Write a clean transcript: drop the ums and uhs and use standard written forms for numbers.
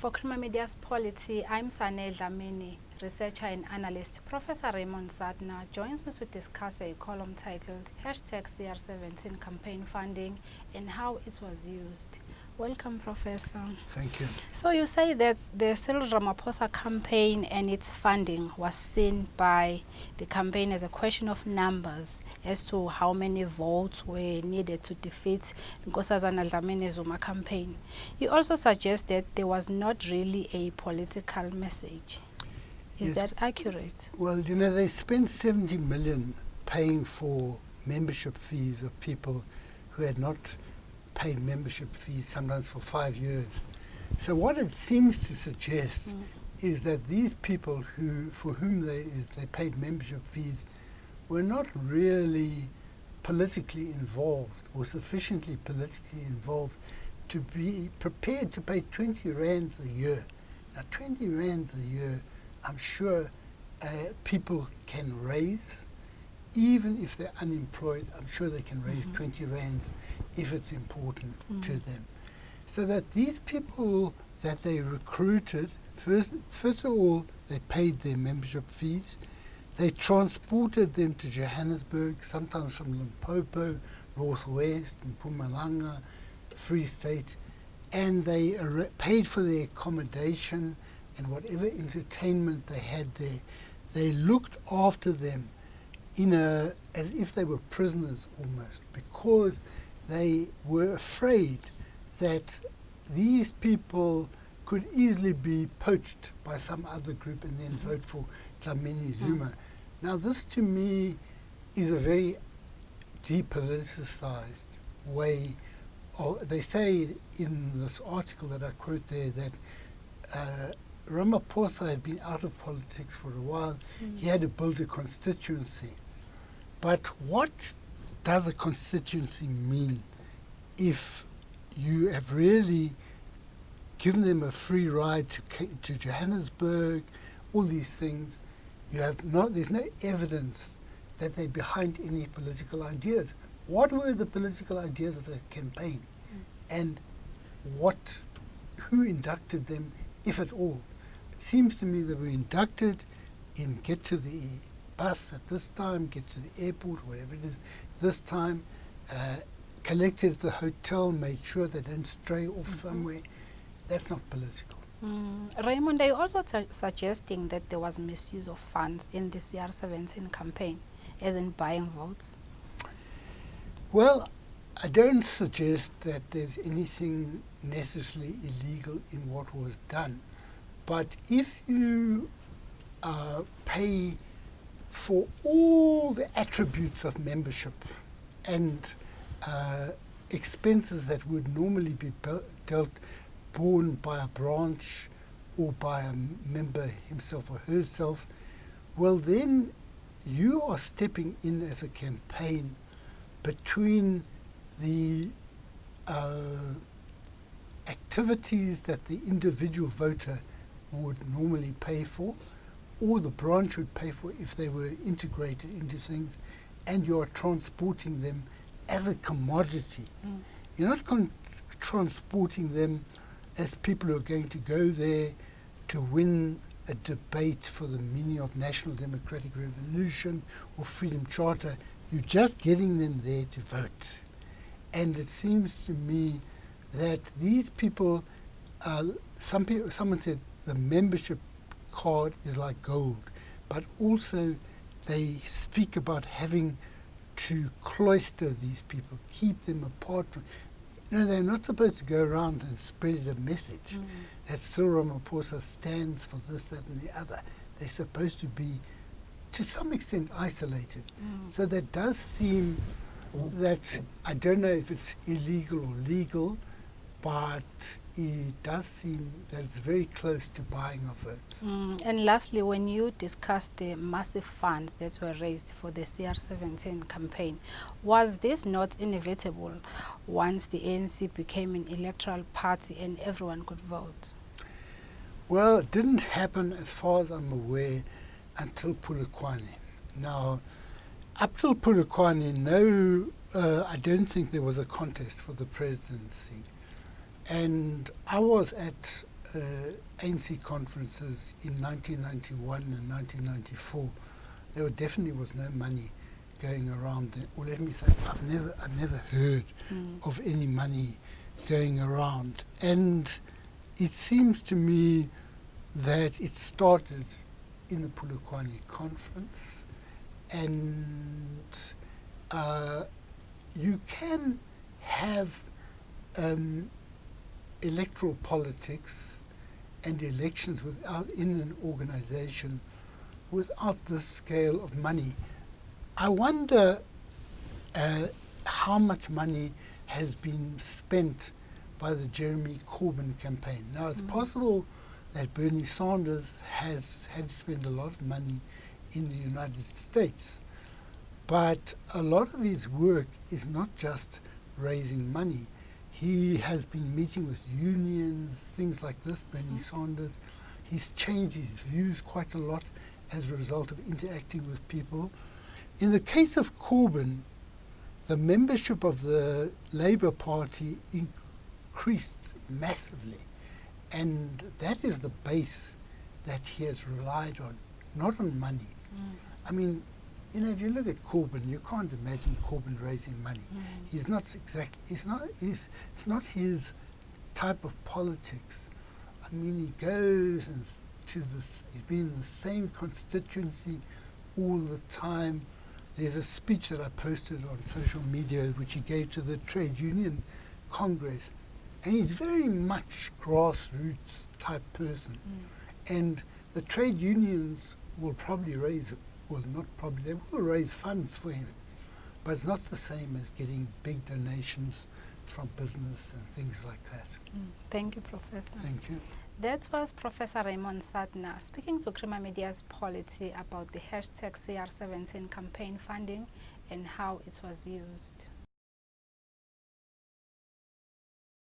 For Creamer Media's Polity, I'm Sanel Dlamini, researcher and analyst. Professor Raymond Suttner joins me to discuss a column titled #CR17 campaign funding and how it was used. Welcome, Professor. Thank you. So you say that the Cyril Ramaphosa campaign and its funding was seen by the campaign as a question of numbers as to how many votes were needed to defeat Nkosazana Dlamini Zuma campaign. You also suggest that there was not really a political message. Is that accurate? Well, you know, they spent 70 million paying for membership fees of people who had not paid membership fees, sometimes for 5 years. So what it seems to suggest is that these people for whom they paid membership fees were not really politically involved or sufficiently politically involved to be prepared to pay 20 rands a year. Now 20 rands a year, I'm sure people can raise. Even if they're unemployed, I'm sure they can raise 20 rands if it's important to them. So that these people that they recruited, first of all, they paid their membership fees. They transported them to Johannesburg, sometimes from Limpopo, Northwest, Mpumalanga, Free State, and they paid for their accommodation and whatever entertainment they had there. They looked after them as if they were prisoners almost, because they were afraid that these people could easily be poached by some other group and then vote for Dlamini Zuma. Now this to me is a very depoliticized way. They say in this article that I quote there that Ramaphosa had been out of politics for a while. He had to build a constituency. But what does a constituency mean if you have really given them a free ride to Johannesburg, all these things? There's no evidence that they're behind any political ideas. What were the political ideas of the campaign? And who inducted them, if at all? It seems to me they were inducted in get to the bus at this time, get to the airport, whatever it is, this time, collected at the hotel, made sure they didn't stray off somewhere. That's not political. Raymond, are you also suggesting that there was misuse of funds in the CR17 campaign, as in buying votes? Well, I don't suggest that there's anything necessarily illegal in what was done. But if you pay for all the attributes of membership and expenses that would normally be borne by a branch or by a member himself or herself, well then you are stepping in as a campaign between the activities that the individual voter would normally pay for, or the branch would pay for if they were integrated into things, and you're transporting them as a commodity. You're not transporting them as people who are going to go there to win a debate for the meaning of National Democratic Revolution or Freedom Charter. You're just getting them there to vote. And it seems to me that these people, someone said the membership card is like gold, but also they speak about having to cloister these people, keep them apart from. They're not supposed to go around and spread a message that Cyril Ramaphosa stands for this, that, and the other. They're supposed to be, to some extent, isolated. So that does seem that, I don't know if it's illegal or legal, but it does seem that it's very close to buying of votes. And lastly, when you discussed the massive funds that were raised for the CR17 campaign, was this not inevitable once the ANC became an electoral party and everyone could vote? Well, it didn't happen, as far as I'm aware, until Polokwane. Now, up till Polokwane, I don't think there was a contest for the presidency. And I was at ANC conferences in 1991 and 1994, there definitely was no money going around. Or let me say, I've never heard of any money going around. And it seems to me that it started in the Polokwane conference, and you can have electoral politics and elections in an organization without this scale of money. I wonder how much money has been spent by the Jeremy Corbyn campaign. Now, it's possible that Bernie Sanders has had to spend a lot of money in the United States, but a lot of his work is not just raising money. He has been meeting with unions, things like this, Bernie Sanders. He's changed his views quite a lot as a result of interacting with people. In the case of Corbyn, the membership of the Labour Party increased massively. And that is the base that he has relied on, not on money. I mean, you know, if you look at Corbyn, you can't imagine Corbyn raising money. He's not it's not his type of politics. I mean, he goes he's been in the same constituency all the time. There's a speech that I posted on social media which he gave to the Trade Union Congress. And he's very much grassroots type person. And the trade unions will probably they will raise funds for him. But it's not the same as getting big donations from business and things like that. Thank you, Professor. Thank you. That was Professor Raymond Suttner speaking to Crema Media's Polity about the hashtag CR17 campaign funding and how it was used.